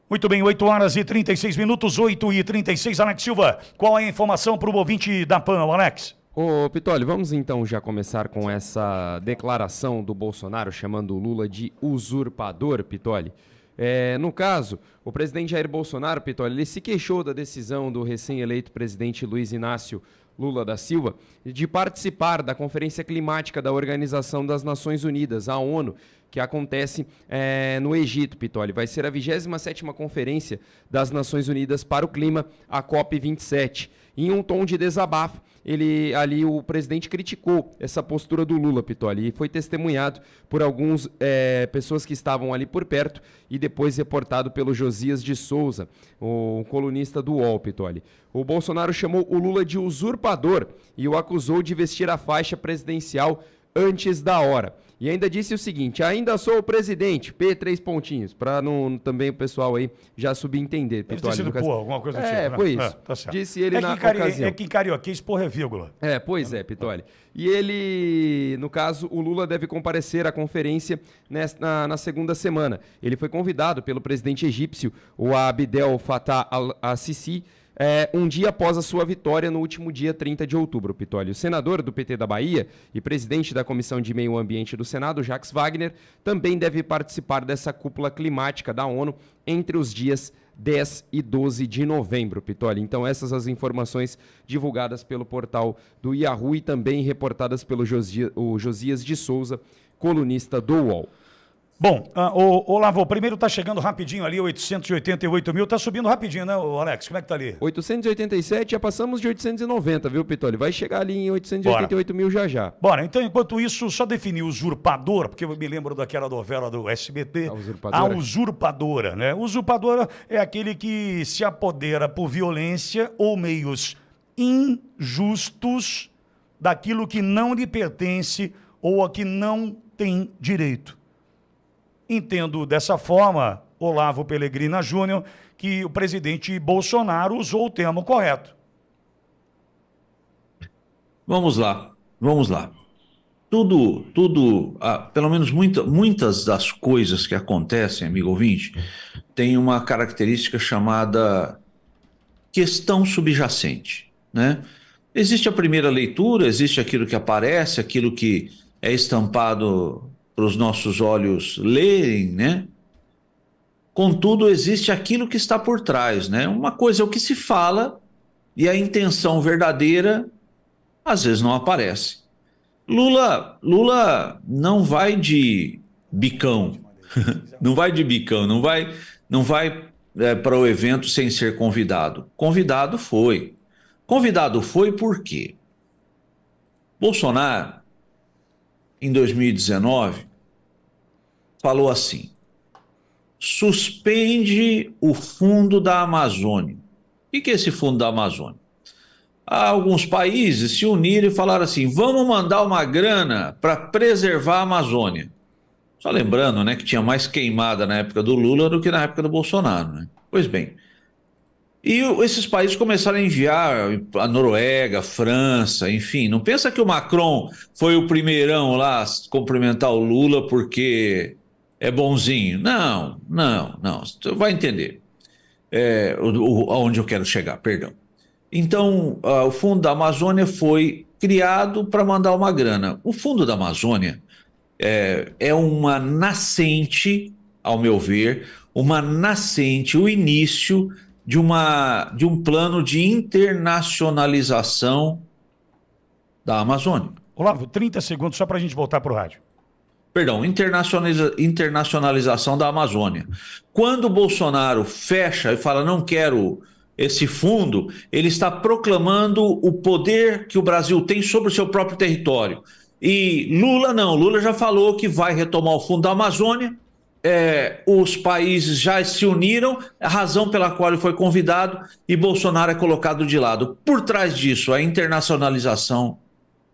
Muito bem, 8 horas e 36 minutos, 8h36. Alex Silva, qual é a informação para o ouvinte da PAN, Alex? Ô, Pitoli, vamos então já começar com essa declaração do Bolsonaro chamando o Lula de usurpador, Pitoli. No caso, o presidente Jair Bolsonaro, Pitoli, ele se queixou da decisão do recém-eleito presidente Luiz Inácio Lula da Silva de participar da Conferência Climática da Organização das Nações Unidas, a ONU, que acontece no Egito, Pitoli. Vai ser a 27ª Conferência das Nações Unidas para o Clima, a COP27. Em um tom de desabafo, o presidente criticou essa postura do Lula, Pitoli, e foi testemunhado por algumas pessoas que estavam ali por perto e depois reportado pelo Josias de Souza, o colunista do UOL, Pitoli. O Bolsonaro chamou o Lula de usurpador e o acusou de vestir a faixa presidencial antes da hora. E ainda disse o seguinte: ainda sou o presidente, P3 pontinhos, para não também o pessoal aí já subentender. Deve ter sido pô, alguma coisa do tipo, né? Foi isso. Tá certo. Disse ele na ocasião. É que em carioquês, porra, é vírgula. Pois é, Pitoli. E ele, no caso, o Lula deve comparecer à conferência na segunda semana. Ele foi convidado pelo presidente egípcio, o Abdel Fattah al-Sisi, um dia após a sua vitória no último dia 30 de outubro, Pitoli. O senador do PT da Bahia e presidente da Comissão de Meio Ambiente do Senado, Jacques Wagner, também deve participar dessa cúpula climática da ONU entre os dias 10 e 12 de novembro, Pitoli. Então essas as informações divulgadas pelo portal do Yahoo e também reportadas pelo Josias de Souza, colunista do UOL. Bom, Olavo, primeiro tá chegando rapidinho ali, 888 mil, tá subindo rapidinho, né, Alex? Como é que tá ali? 887, já passamos de 890, viu, Pitoli? Vai chegar ali em 888 mil já. Bora, então, enquanto isso, só definir usurpador, porque eu me lembro daquela novela do SBT, a usurpadora, né? Usurpadora é aquele que se apodera por violência ou meios injustos daquilo que não lhe pertence ou a que não tem direito. Entendo dessa forma, Olavo Pellegrina Júnior, que o presidente Bolsonaro usou o termo correto. Vamos lá. Pelo menos muitas das coisas que acontecem, amigo ouvinte, tem uma característica chamada questão subjacente, né? Existe a primeira leitura, existe aquilo que aparece, aquilo que é estampado para os nossos olhos lerem, né? Contudo, existe aquilo que está por trás, né? Uma coisa é o que se fala e a intenção verdadeira às vezes não aparece. Lula não vai de bicão, não vai para o evento sem ser convidado. Convidado foi por quê? Bolsonaro, em 2019, falou assim: suspende o fundo da Amazônia. O que é esse fundo da Amazônia? Alguns países se uniram e falaram assim: vamos mandar uma grana para preservar a Amazônia. Só lembrando, né, que tinha mais queimada na época do Lula do que na época do Bolsonaro, né? Pois bem, e esses países começaram a enviar, a Noruega, a França, enfim. Não pensa que o Macron foi o primeirão lá a cumprimentar o Lula porque é bonzinho. Não. Você vai entender aonde eu quero chegar, perdão. Então, o Fundo da Amazônia foi criado para mandar uma grana. O Fundo da Amazônia é uma nascente, ao meu ver, o início de um plano de internacionalização da Amazônia. Olavo, 30 segundos só para a gente voltar para o rádio. Perdão, internacionalização da Amazônia. Quando o Bolsonaro fecha e fala não quero esse fundo, ele está proclamando o poder que o Brasil tem sobre o seu próprio território. E Lula não, Lula já falou que vai retomar o fundo da Amazônia. Os países já se uniram, a razão pela qual ele foi convidado, e Bolsonaro é colocado de lado. Por trás disso, a internacionalização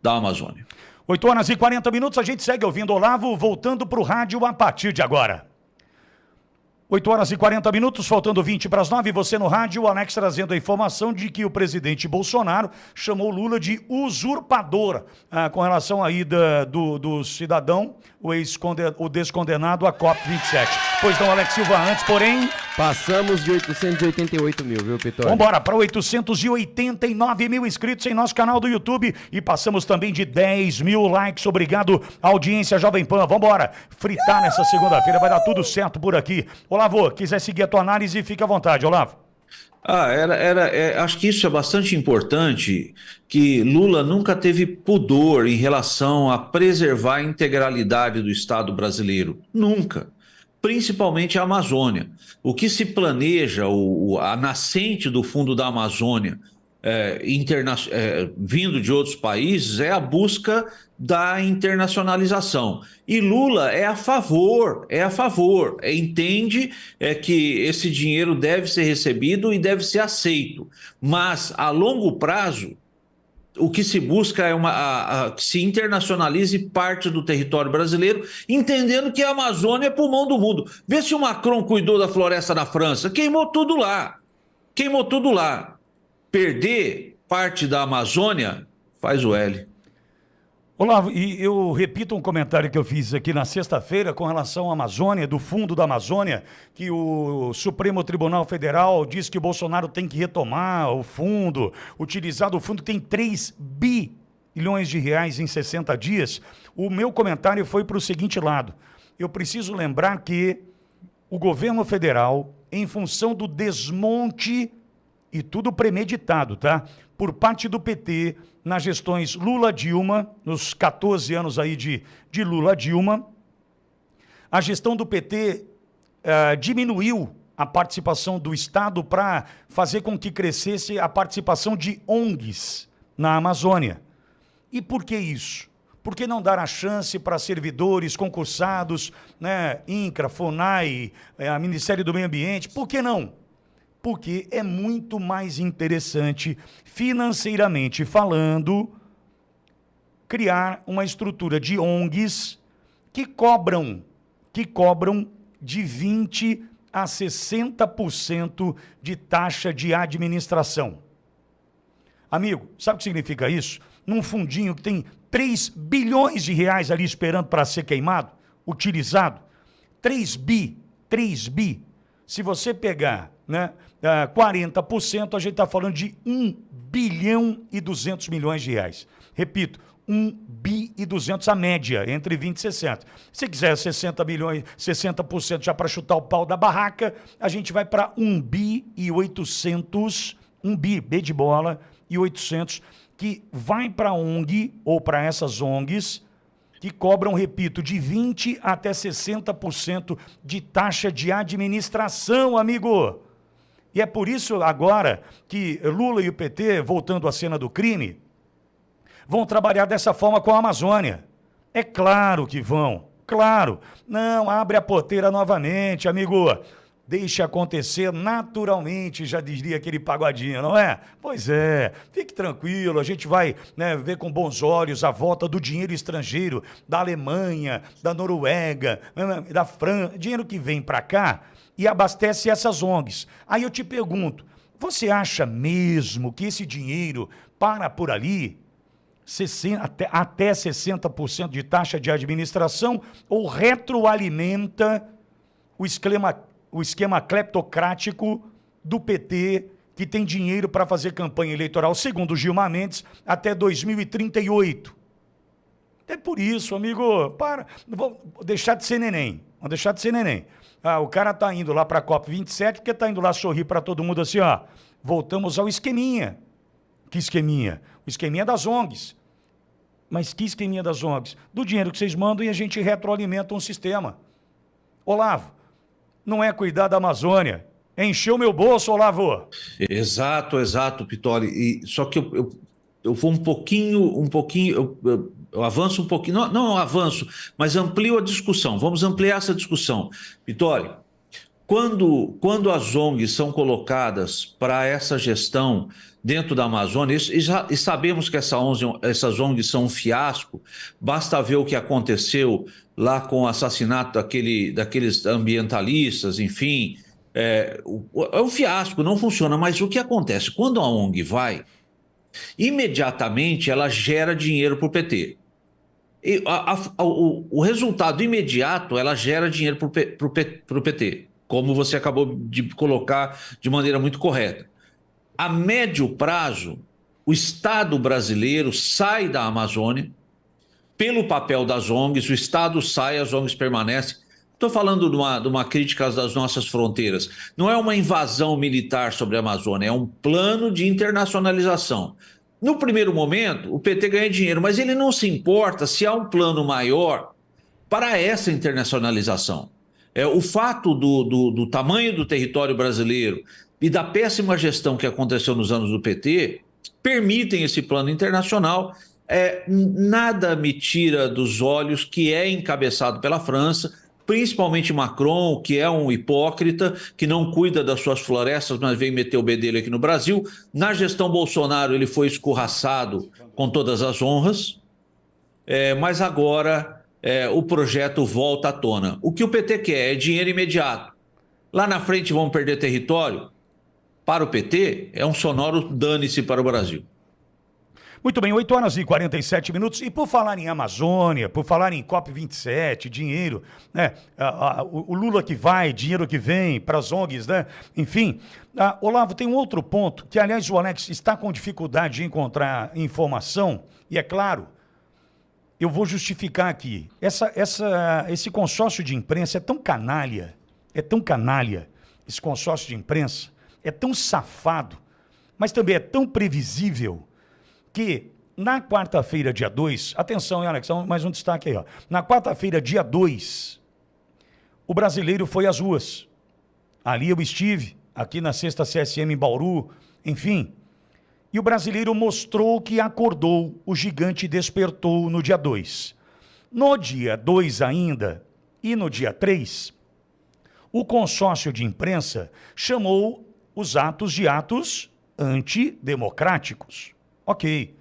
da Amazônia. 8 horas e 40 minutos, a gente segue ouvindo Olavo, voltando para o rádio a partir de agora. 8 horas e 40 minutos, faltando 20 para as 9, você no rádio, o Alex trazendo a informação de que o presidente Bolsonaro chamou Lula de usurpador, com relação à ida do cidadão, o descondenado à COP27. Pois não, Alex Silva, antes, porém... Passamos de 888 mil, viu, Pitoli? Vamos embora para 889 mil inscritos em nosso canal do YouTube e passamos também de 10 mil likes. Obrigado, audiência Jovem Pan. Vamos embora, fritar nessa segunda-feira, vai dar tudo certo por aqui. Olavo, quiser seguir a tua análise, fica à vontade, Olavo. Acho que isso é bastante importante, que Lula nunca teve pudor em relação a preservar a integralidade do Estado brasileiro. Nunca. Principalmente a Amazônia. O que se planeja, a nascente do Fundo da Amazônia, vindo de outros países, é a busca da internacionalização. E Lula é a favor, entende que esse dinheiro deve ser recebido e deve ser aceito. Mas, a longo prazo, o que se busca é que se internacionalize parte do território brasileiro, entendendo que a Amazônia é pulmão do mundo. Vê se o Macron cuidou da floresta na França, queimou tudo lá. Perder parte da Amazônia faz o L. Olavo, e eu repito um comentário que eu fiz aqui na sexta-feira com relação à Amazônia, do Fundo da Amazônia, que o Supremo Tribunal Federal diz que o Bolsonaro tem que retomar o fundo, utilizar o fundo, tem 3 bilhões de reais em 60 dias. O meu comentário foi para o seguinte lado: eu preciso lembrar que o governo federal, em função do desmonte, e tudo premeditado, tá? Por parte do PT, nas gestões Lula-Dilma, nos 14 anos aí de Lula-Dilma, a gestão do PT diminuiu a participação do Estado para fazer com que crescesse a participação de ONGs na Amazônia. E por que isso? Por que não dar a chance para servidores concursados, né, INCRA, FONAI, Ministério do Meio Ambiente? Por que não? Porque é muito mais interessante, financeiramente falando, criar uma estrutura de ONGs que cobram de 20% a 60% de taxa de administração. Amigo, sabe o que significa isso? Num fundinho que tem 3 bilhões de reais ali esperando para ser queimado, utilizado, 3 bi. Se você pegar, né, 40%, a gente está falando de 1 bilhão e 200 milhões de reais. Repito, 1 bi e 200 a média, entre 20 e 60. Se quiser 60 milhões, 60% já para chutar o pau da barraca, a gente vai para 1 bi e 800, 1 bi, B de bola, e 800, que vai para a ONG, ou para essas ONGs, que cobram, repito, de 20% até 60% de taxa de administração, amigo. E é por isso agora que Lula e o PT, voltando à cena do crime, vão trabalhar dessa forma com a Amazônia. É claro que vão, claro. Não, abre a porteira novamente, amigo. Deixa acontecer naturalmente, já diria aquele pagodinho, não é? Pois é, fique tranquilo, a gente vai, né, ver com bons olhos a volta do dinheiro estrangeiro, da Alemanha, da Noruega, da França, dinheiro que vem para cá e abastece essas ONGs. Aí eu te pergunto, você acha mesmo que esse dinheiro para por ali, até 60% de taxa de administração, ou retroalimenta o esquema cleptocrático do PT, que tem dinheiro para fazer campanha eleitoral, segundo Gilmar Mendes, até 2038. É por isso, amigo, vou deixar de ser neném. Vamos deixar de ser neném. O cara tá indo lá para a COP27 porque tá indo lá sorrir para todo mundo assim, ó. Voltamos ao esqueminha. Que esqueminha? O esqueminha das ONGs. Mas que esqueminha das ONGs? Do dinheiro que vocês mandam e a gente retroalimenta um sistema. Olavo, não é cuidar da Amazônia. Encheu meu bolso, Olavo. Exato, Pitoli. Só que eu vou um pouquinho, eu avanço um pouquinho, não avanço, mas amplio a discussão. Vamos ampliar essa discussão. Pitoli, quando as ONGs são colocadas para essa gestão dentro da Amazônia, e sabemos que essas ONGs são um fiasco, basta ver o que aconteceu lá com o assassinato daqueles ambientalistas, enfim, é um fiasco, não funciona. Mas o que acontece? Quando a ONG vai, imediatamente ela gera dinheiro para o PT. O resultado imediato, ela gera dinheiro para o PT, como você acabou de colocar de maneira muito correta. A médio prazo, o Estado brasileiro sai da Amazônia, pelo papel das ONGs, o Estado sai, as ONGs permanecem. Estou falando de uma crítica das nossas fronteiras. Não é uma invasão militar sobre a Amazônia, é um plano de internacionalização. No primeiro momento, o PT ganha dinheiro, mas ele não se importa se há um plano maior para essa internacionalização. O fato do tamanho do território brasileiro e da péssima gestão que aconteceu nos anos do PT permitem esse plano internacional. Nada me tira dos olhos que é encabeçado pela França, principalmente Macron, que é um hipócrita, que não cuida das suas florestas, mas vem meter o bedelho aqui no Brasil. Na gestão Bolsonaro ele foi escorraçado com todas as honras, mas agora o projeto volta à tona. O que o PT quer é dinheiro imediato. Lá na frente vão perder território? Para o PT, é um sonoro dane-se para o Brasil. Muito bem, 8 horas e 47 minutos. E por falar em Amazônia, por falar em COP27, dinheiro, né? O Lula que vai, dinheiro que vem para as ONGs, né? Enfim, Olavo, tem um outro ponto, que aliás o Alex está com dificuldade de encontrar informação, e é claro, eu vou justificar aqui. Esse consórcio de imprensa é tão canalha, esse consórcio de imprensa, é tão safado, mas também é tão previsível, que na quarta-feira, dia 2, atenção, hein, Alex, mais um destaque aí, ó. Na quarta-feira, dia 2, o brasileiro foi às ruas. Ali eu estive, aqui na 6ª CSM em Bauru, enfim. E o brasileiro mostrou que acordou, o gigante despertou no dia 2. No dia 2 ainda, e no dia 3, o consórcio de imprensa chamou os atos de atos antidemocráticos. Ok.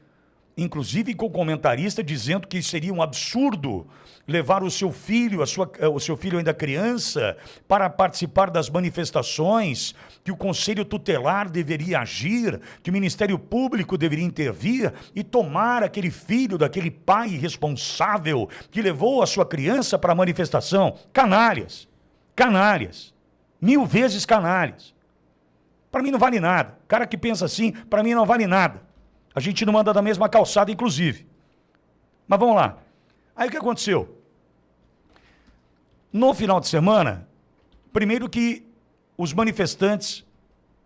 Inclusive com comentarista dizendo que seria um absurdo levar o seu filho, o seu filho ainda criança, para participar das manifestações, que o Conselho Tutelar deveria agir, que o Ministério Público deveria intervir e tomar aquele filho daquele pai irresponsável que levou a sua criança para a manifestação. Canalhas. Canalhas. 1000 vezes canalhas. Para mim não vale nada. Cara que pensa assim, para mim não vale nada. A gente não anda da mesma calçada, inclusive. Mas vamos lá. Aí o que aconteceu? No final de semana, primeiro que os manifestantes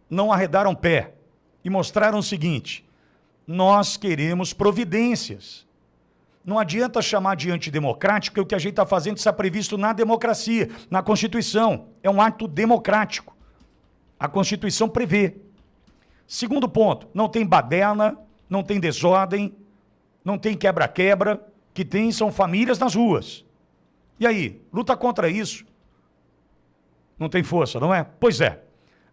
não arredaram pé e mostraram o seguinte: nós queremos providências. Não adianta chamar de antidemocrático, porque o que a gente está fazendo está previsto na democracia, na Constituição. É um ato democrático. A Constituição prevê. Segundo ponto, não tem baderna, não tem desordem, não tem quebra-quebra, que tem são famílias nas ruas. E aí, luta contra isso? Não tem força, não é? Pois é.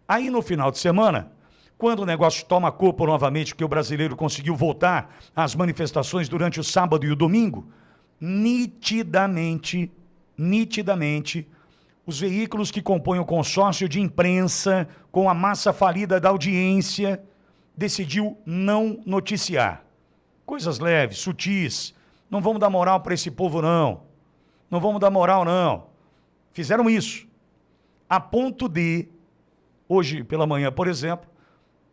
Aí no final de semana, quando o negócio toma corpo novamente, que o brasileiro conseguiu voltar às manifestações durante o sábado e o domingo, nitidamente, os veículos que compõem o consórcio de imprensa, com a massa falida da audiência, decidiu não noticiar. Coisas leves, sutis. Não vamos dar moral para esse povo, não. Não vamos dar moral, não. Fizeram isso. A ponto de, hoje pela manhã, por exemplo,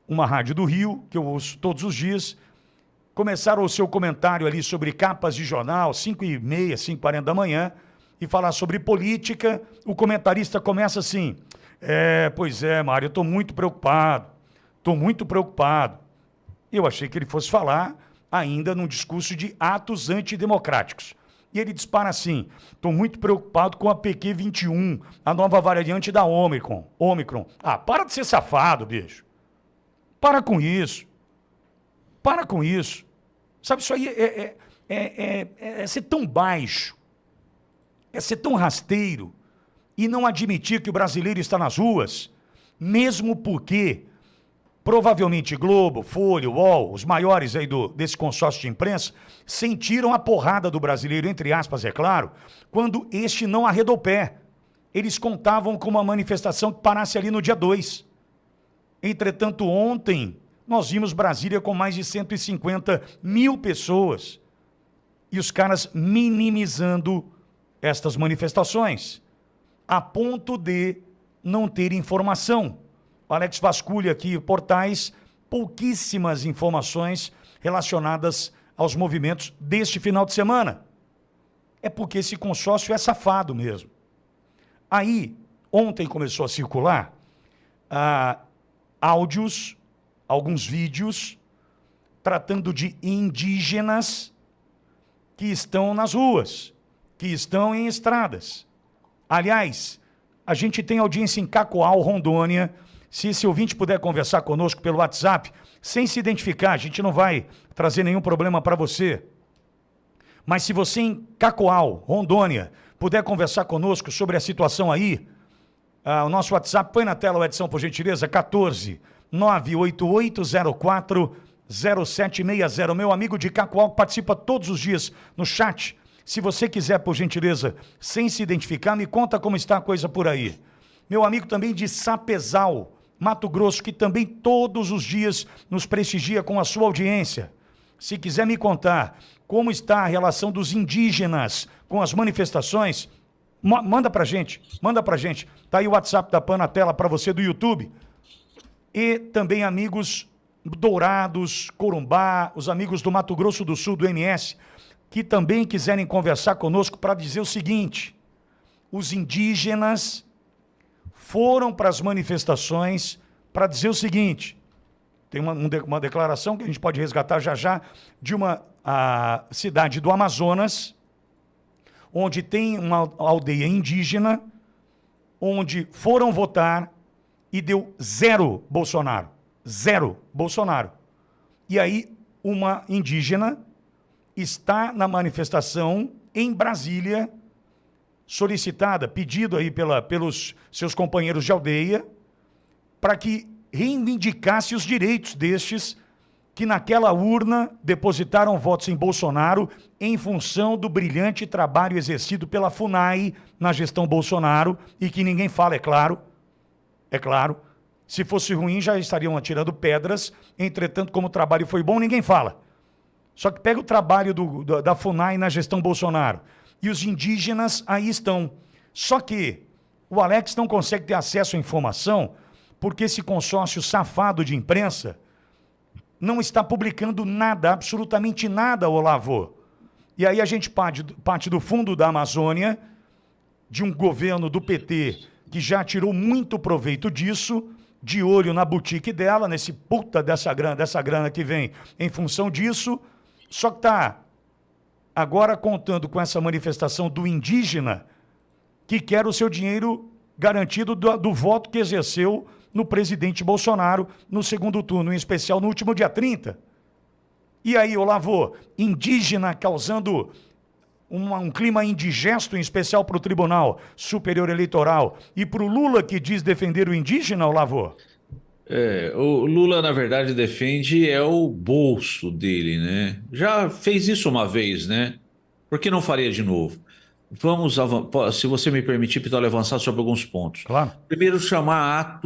uma rádio do Rio, que eu ouço todos os dias, começaram o seu comentário ali sobre capas de jornal, 5h30, 5h40 da manhã, e falar sobre política. O comentarista começa assim: pois é, Mário, eu estou muito preocupado. Eu achei que ele fosse falar ainda num discurso de atos antidemocráticos. E ele dispara assim: estou muito preocupado com a PQ21, a nova variante da Ômicron. Para de ser safado, bicho. Para com isso. Sabe, isso aí é ser tão baixo, é ser tão rasteiro e não admitir que o brasileiro está nas ruas, mesmo porque provavelmente Globo, Folha, UOL, os maiores aí desse consórcio de imprensa, sentiram a porrada do brasileiro, entre aspas, é claro, quando este não arredou pé. Eles contavam com uma manifestação que parasse ali no dia 2. Entretanto, ontem, nós vimos Brasília com mais de 150 mil pessoas. E os caras minimizando estas manifestações, a ponto de não ter informação. O Alex vasculha aqui portais, pouquíssimas informações relacionadas aos movimentos deste final de semana. É porque esse consórcio é safado mesmo. Aí, ontem começou a circular áudios, alguns vídeos, tratando de indígenas que estão nas ruas, que estão em estradas. Aliás, a gente tem audiência em Cacoal, Rondônia. Se esse ouvinte puder conversar conosco pelo WhatsApp, sem se identificar, a gente não vai trazer nenhum problema para você. Mas se você em Cacoal, Rondônia, puder conversar conosco sobre a situação aí, o nosso WhatsApp, põe na tela, Edson, por gentileza, 14 98804 0760. Meu amigo de Cacoal participa todos os dias no chat. Se você quiser, por gentileza, sem se identificar, me conta como está a coisa por aí. Meu amigo também de Sapezal, Mato Grosso, que também todos os dias nos prestigia com a sua audiência. Se quiser me contar como está a relação dos indígenas com as manifestações, manda pra gente, Tá aí o WhatsApp da PAN na tela para você do YouTube. E também amigos Dourados, Corumbá, os amigos do Mato Grosso do Sul, do MS, que também quiserem conversar conosco para dizer o seguinte: os indígenas foram para as manifestações para dizer o seguinte. Tem uma declaração que a gente pode resgatar já de uma cidade do Amazonas, onde tem uma aldeia indígena, onde foram votar e deu 0 Bolsonaro. 0 Bolsonaro. E aí uma indígena está na manifestação em Brasília, solicitada, pedido aí pelos seus companheiros de aldeia, para que reivindicasse os direitos destes que naquela urna depositaram votos em Bolsonaro em função do brilhante trabalho exercido pela FUNAI na gestão Bolsonaro e que ninguém fala, é claro. Se fosse ruim já estariam atirando pedras, entretanto como o trabalho foi bom, ninguém fala. Só que pega o trabalho da FUNAI na gestão Bolsonaro e os indígenas aí estão. Só que o Alex não consegue ter acesso à informação porque esse consórcio safado de imprensa não está publicando nada, absolutamente nada, Olavo. E aí a gente parte do fundo da Amazônia, de um governo do PT que já tirou muito proveito disso, de olho na boutique dela, nesse puta dessa grana que vem em função disso, só que está agora contando com essa manifestação do indígena que quer o seu dinheiro garantido do voto que exerceu no presidente Bolsonaro no segundo turno, em especial no último dia 30. E aí, Olavo, indígena causando um clima indigesto, em especial para o Tribunal Superior Eleitoral e para o Lula, que diz defender o indígena, Olavo? O Lula, na verdade, defende o bolso dele, né? Já fez isso uma vez, né? Por que não faria de novo? Vamos, se você me permitir, Pitoli, avançar sobre alguns pontos. Claro. Primeiro, chamar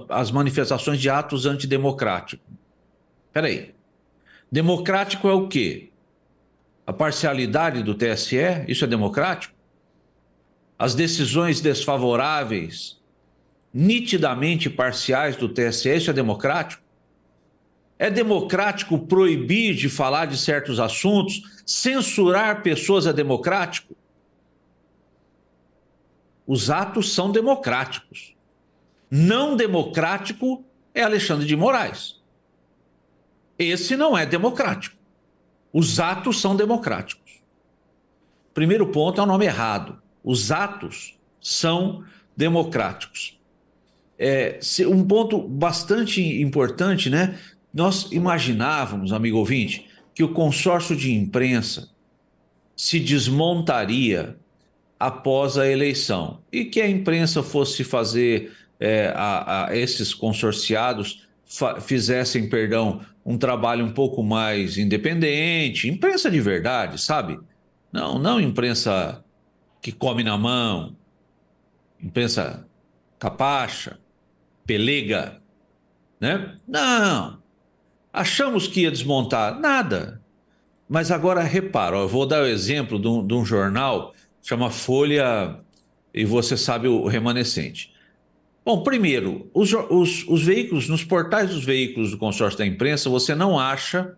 as manifestações de atos antidemocráticos. Espera aí. Democrático é o quê? A parcialidade do TSE? Isso é democrático? As decisões desfavoráveis, nitidamente parciais do TSE, isso é democrático? É democrático proibir de falar de certos assuntos? Censurar pessoas é democrático? Os atos são democráticos. Não democrático é Alexandre de Moraes. Esse não é democrático. Os atos são democráticos. Primeiro ponto é o nome errado. Os atos são democráticos. Um ponto bastante importante, né? Nós imaginávamos, amigo ouvinte, que o consórcio de imprensa se desmontaria após a eleição e que a imprensa fosse fazer esses consorciados fizessem, um trabalho um pouco mais independente, imprensa de verdade, sabe? Não imprensa que come na mão, imprensa capacha, pelega, né? Não. Achamos que ia desmontar, nada. Mas agora repara, ó, eu vou dar o exemplo de um jornal, chama Folha, e você sabe o remanescente. Bom, primeiro, os veículos, nos portais dos veículos do consórcio da imprensa, você não acha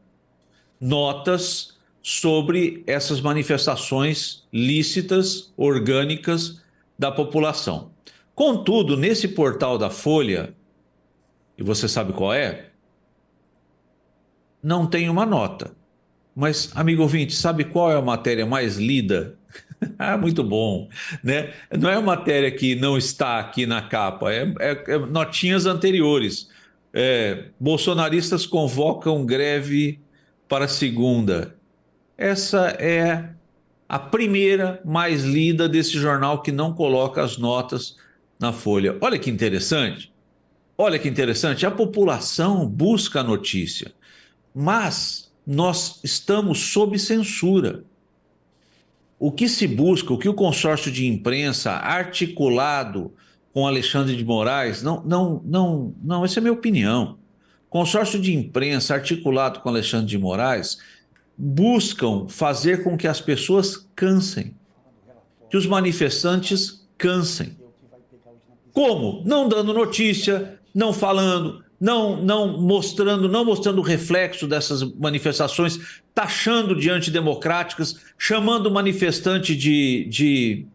notas sobre essas manifestações lícitas, orgânicas da população. Contudo, nesse portal da Folha, e você sabe qual é, não tem uma nota. Mas, amigo ouvinte, sabe qual é a matéria mais lida? Ah, muito bom, né? Não é uma matéria que não está aqui na capa, é notinhas anteriores. Bolsonaristas convocam greve para segunda. Essa é a primeira mais lida desse jornal que não coloca as notas na Folha. Olha que interessante. Olha que interessante. A população busca a notícia, mas nós estamos sob censura. O que se busca, o que o consórcio de imprensa articulado com Alexandre de Moraes, não, essa é a minha opinião. Consórcio de imprensa articulado com Alexandre de Moraes buscam fazer com que as pessoas cansem, que os manifestantes cansem. Como? Não dando notícia, não falando, não mostrando o reflexo dessas manifestações, taxando de antidemocráticas, chamando o manifestante de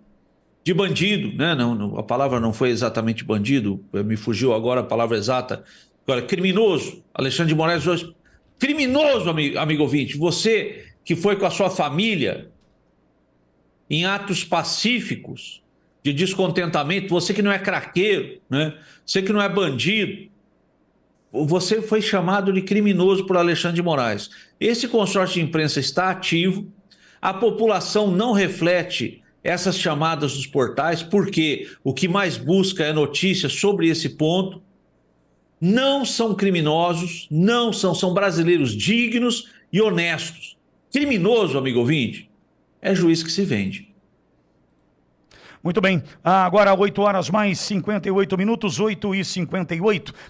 bandido, né? Não, a palavra não foi exatamente bandido, me fugiu agora a palavra exata. Agora, criminoso. Alexandre de Moraes hoje, criminoso, amigo ouvinte. Você que foi com a sua família em atos pacíficos de descontentamento, você que não é craqueiro, né? Você que não é bandido, você foi chamado de criminoso por Alexandre de Moraes. Esse consórcio de imprensa está ativo, a população não reflete essas chamadas dos portais, porque o que mais busca é notícia sobre esse ponto. Não são criminosos, são brasileiros dignos e honestos. Criminoso, amigo ouvinte, é juiz que se vende. Muito bem, agora 8 horas mais 58 minutos, 8h58.